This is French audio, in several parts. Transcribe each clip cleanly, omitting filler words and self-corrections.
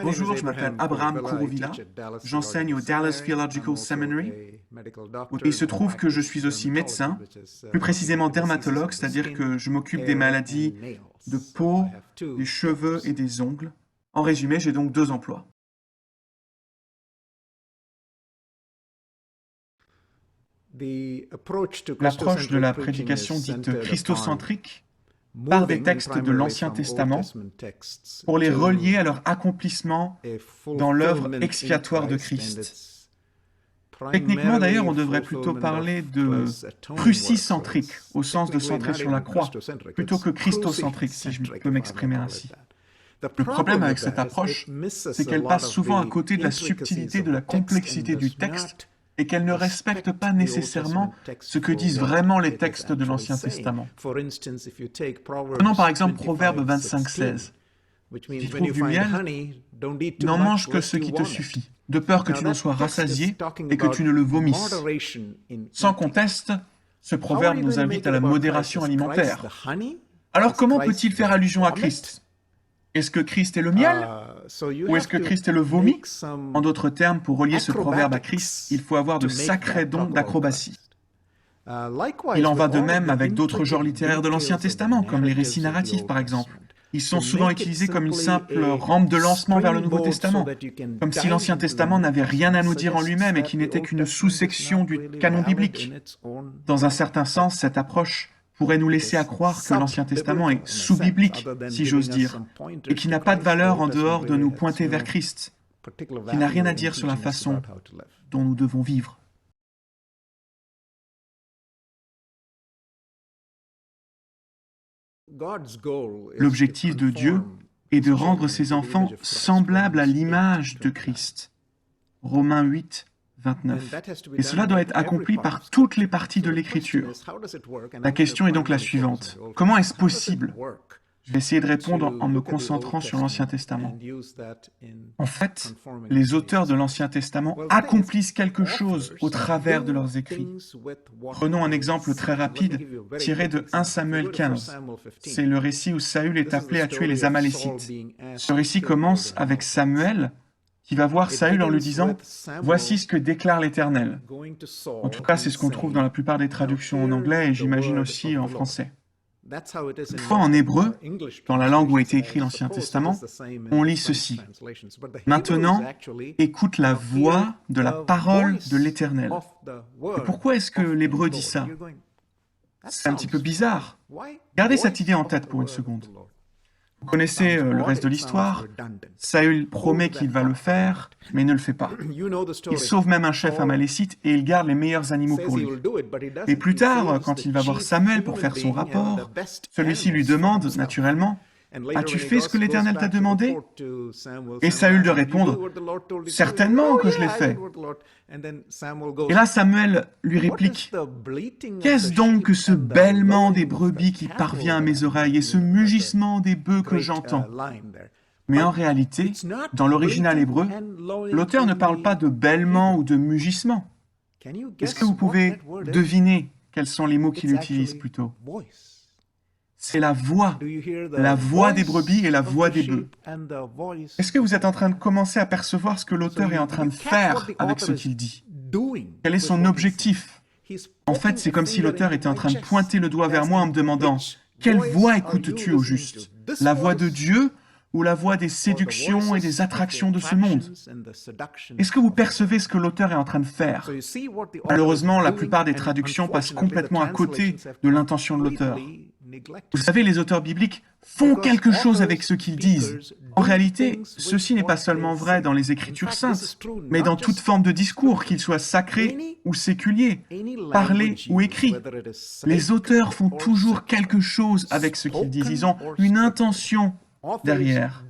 Bonjour, je m'appelle Abraham Kourouvila, j'enseigne au Dallas Theological Seminary et il se trouve que je suis aussi médecin, plus précisément dermatologue, c'est-à-dire que je m'occupe des maladies de peau, des cheveux et des ongles. En résumé, j'ai donc 2 emplois. L'approche de la prédication dite christocentrique part des textes de l'Ancien Testament pour les relier à leur accomplissement dans l'œuvre expiatoire de Christ. Techniquement, d'ailleurs, on devrait plutôt parler de crucicentrique, au sens de centrer sur la croix, plutôt que christocentrique, si je peux m'exprimer ainsi. Le problème avec cette approche, c'est qu'elle passe souvent à côté de la subtilité, de la complexité du texte, et qu'elle ne respecte pas nécessairement ce que disent vraiment les textes de l'Ancien Testament. Prenons par exemple Proverbe 25:16. Si tu trouves du miel, n'en mange que ce qui te suffit, de peur que tu n'en sois rassasié et que tu ne le vomisses. Sans conteste, ce proverbe nous invite à la modération alimentaire. Alors comment peut-il faire allusion à Christ ? Est-ce que Christ est le miel ? Ou est-ce que Christ est le vomi ? En d'autres termes, pour relier ce proverbe à Christ, il faut avoir de sacrés dons d'acrobatie. Il en va de même avec d'autres genres littéraires de l'Ancien Testament, comme les récits narratifs par exemple. Ils sont souvent utilisés comme une simple rampe de lancement vers le Nouveau Testament, comme si l'Ancien Testament n'avait rien à nous dire en lui-même et qu'il n'était qu'une sous-section du canon biblique. Dans un certain sens, cette approche pourrait nous laisser à croire que l'Ancien Testament est sous-biblique, si j'ose dire, et qui n'a pas de valeur en dehors de nous pointer vers Christ, qui n'a rien à dire sur la façon dont nous devons vivre. L'objectif de Dieu est de rendre ses enfants semblables à l'image de Christ. Romains 8, 29. Et cela doit être accompli par toutes les parties de l'Écriture. La question est donc la suivante. Comment est-ce possible ? Je vais essayer de répondre en me concentrant sur l'Ancien Testament. En fait, les auteurs de l'Ancien Testament accomplissent quelque chose au travers de leurs écrits. Prenons un exemple très rapide tiré de 1 Samuel 15. C'est le récit où Saül est appelé à tuer les Amalécites. Ce récit commence avec Samuel qui va voir Saül en lui disant « Voici ce que déclare l'Éternel ». En tout cas, c'est ce qu'on trouve dans la plupart des traductions en anglais et j'imagine aussi en français. Toutefois, en hébreu, dans la langue où a été écrit l'Ancien Testament, on lit ceci. « Maintenant, écoute la voix de la parole de l'Éternel ». Et pourquoi est-ce que l'hébreu dit ça ? C'est un petit peu bizarre. Gardez cette idée en tête pour une seconde. Vous connaissez le reste de l'histoire. Saül promet qu'il va le faire, mais il ne le fait pas. Il sauve même un chef amalécite et il garde les meilleurs animaux pour lui. Et plus tard, quand il va voir Samuel pour faire son rapport, celui-ci lui demande, naturellement, « As-tu fait ce que l'Éternel t'a demandé ?» Et Saül de répondre, « Certainement que je l'ai fait. » Et là, Samuel lui réplique, « Qu'est-ce donc que ce bêlement des brebis qui parvient à mes oreilles et ce mugissement des bœufs que j'entends ?» Mais en réalité, dans l'original hébreu, l'auteur ne parle pas de bêlement ou de mugissement. Est-ce que vous pouvez deviner quels sont les mots qu'il utilise plutôt ? C'est la voix des brebis et la voix des bœufs. Est-ce que vous êtes en train de commencer à percevoir ce que l'auteur est en train de faire avec ce qu'il dit ? Quel est son objectif ? En fait, c'est comme si l'auteur était en train de pointer le doigt vers moi en me demandant « Quelle voix écoutes-tu au juste ? La voix de Dieu ou la voix des séductions et des attractions de ce monde ? Est-ce que vous percevez ce que l'auteur est en train de faire ? Malheureusement, la plupart des traductions passent complètement à côté de l'intention de l'auteur. Vous savez, les auteurs bibliques font quelque chose avec ce qu'ils disent. En réalité, ceci n'est pas seulement vrai dans les Écritures saintes, mais dans toute forme de discours, qu'il soit sacré ou séculier, parlé ou écrit. Les auteurs font toujours quelque chose avec ce qu'ils disent. Ils ont une intention derrière.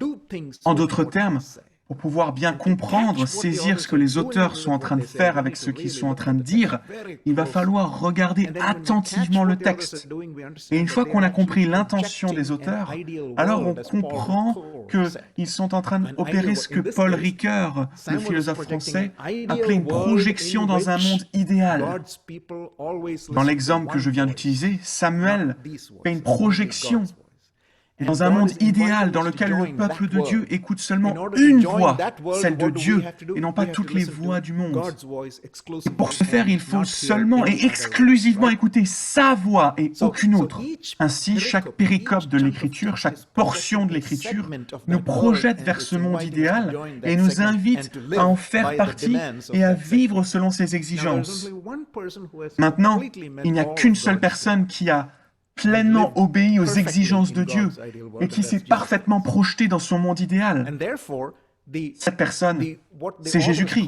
En d'autres termes, pour pouvoir bien comprendre, saisir ce que les auteurs sont en train de faire avec ce qu'ils sont en train de dire, il va falloir regarder attentivement le texte. Et une fois qu'on a compris l'intention des auteurs, alors on comprend qu'ils sont en train d'opérer ce que Paul Ricoeur, le philosophe français, appelait une projection dans un monde idéal. Dans l'exemple que je viens d'utiliser, Samuel fait une projection. Et dans un monde idéal dans lequel le peuple de Dieu écoute seulement une voix, celle de Dieu, et non pas toutes les voix du monde. Et pour ce faire, il faut seulement et exclusivement écouter sa voix et aucune autre. Ainsi, chaque péricope de l'Écriture, chaque portion de l'Écriture nous projette vers ce monde idéal et nous invite à en faire partie et à vivre selon ses exigences. Maintenant, il n'y a qu'une seule personne qui a pleinement obéi aux exigences de Dieu et qui s'est parfaitement projetée dans son monde idéal. Cette personne, c'est Jésus-Christ.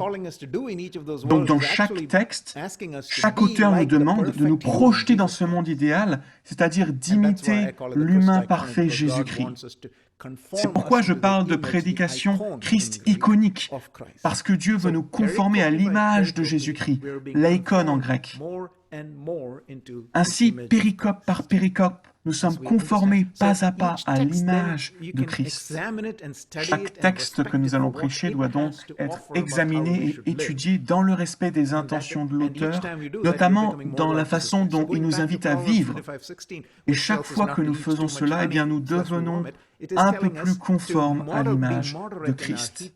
Donc dans chaque texte, chaque auteur nous demande de nous projeter dans ce monde idéal, c'est-à-dire d'imiter l'humain parfait Jésus-Christ. C'est pourquoi je parle de prédication Christ iconique, parce que Dieu veut nous conformer à l'image de Jésus-Christ, l'icône en grec. Ainsi, péricope par péricope, nous sommes conformés pas à pas à l'image de Christ. Chaque texte que nous allons prêcher doit donc être examiné et étudié dans le respect des intentions de l'auteur, notamment dans la façon dont il nous invite à vivre. Et chaque fois que nous faisons cela, eh bien, nous devenons un peu plus conformes à l'image de Christ.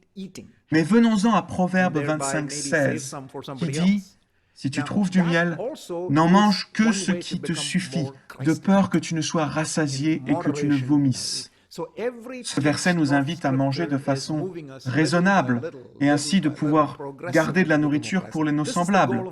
Mais venons-en à Proverbe 25:16, qui dit « Si tu trouves du miel, n'en mange que ce qui te suffit, de peur que tu ne sois rassasié et que tu ne vomisses. » Ce verset nous invite à manger de façon raisonnable et ainsi de pouvoir garder de la nourriture pour nos semblables.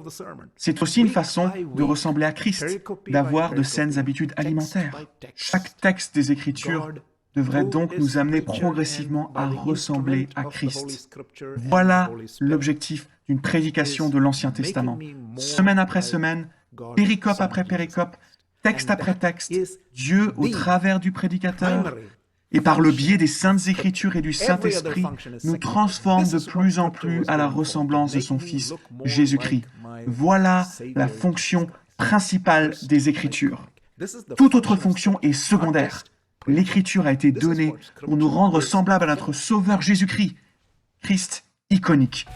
C'est aussi une façon de ressembler à Christ, d'avoir de saines habitudes alimentaires. Chaque texte des Écritures devrait donc nous amener progressivement à ressembler à Christ. Voilà l'objectif d'une prédication de l'Ancien Testament. Semaine après semaine, péricope après péricope, texte après texte, Dieu, au travers du prédicateur, et par le biais des Saintes Écritures et du Saint-Esprit, nous transforme de plus en plus à la ressemblance de son Fils, Jésus-Christ. Voilà la fonction principale des Écritures. Toute autre fonction est secondaire. L'Écriture a été donnée pour nous rendre semblables à notre Sauveur Jésus-Christ, Christ iconique.